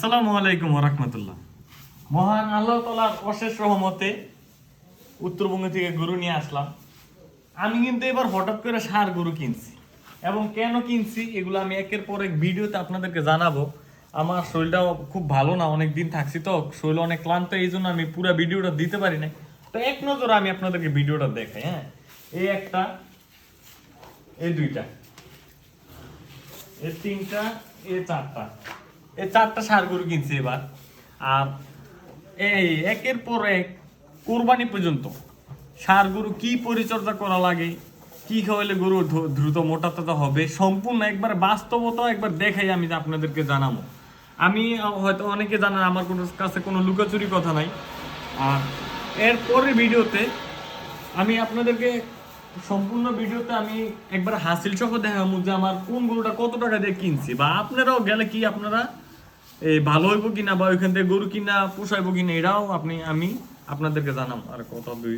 আসসালামু আলাইকুম ওয়া রাহমাতুল্লাহ। মহান আল্লাহ তাআলার অশেষ রহমতে উত্তরবঙ্গ থেকে গরু নিয়ে আসলাম। আমি কিন্তু এবার হঠাৎ করে ষাঁড় গরু কিনছি, এবং কেন কিনছি এগুলো আমি একের পর এক ভিডিওতে আপনাদেরকে জানাবো। আমার শরীরটা খুব ভালো না, অনেক দিন থাকছি তো শরীর অনেক ক্লান্ত, এই জন্য আমি পুরো ভিডিওটা দিতে পারি না। তো এক নজরে আমি আপনাদেরকে ভিডিওটা দেখাই। হ্যাঁ, এই একটা, এই দুইটা, এই তিনটা, এই চারটা, এই চারটা ষাঁড় গরু কিনছি এবার। আর এই একের পর এক কোরবানি পর্যন্ত ষাঁড় গরু কি পরিচর্যা করা লাগে, কি খাওয়াইলে গরু দ্রুত মোটা তাজা হবে, সম্পূর্ণ একবার বাস্তবতা একবার দেখাই আমি আপনাদেরকে জানাবো। আমি হয়তো অনেকে জানেন আমার কোনো কাছে কোনো লুকাচুরি কথা নাই। আর এর পরের ভিডিওতে আমি আপনাদেরকে সম্পূর্ণ ভিডিওতে আমি একবার হাসিল সহ দেখাবো যে আমার কোন গরুটা কত টাকা দিয়ে কিনছি, বা আপনারাও গেলে কি আপনারা এই ভালো হইব কিনা, বা ওইখান থেকে গরু কিনা পোষাইবো কিনা, এটাও আমি আপনাদেরকে জানাবো। আর কথা দুই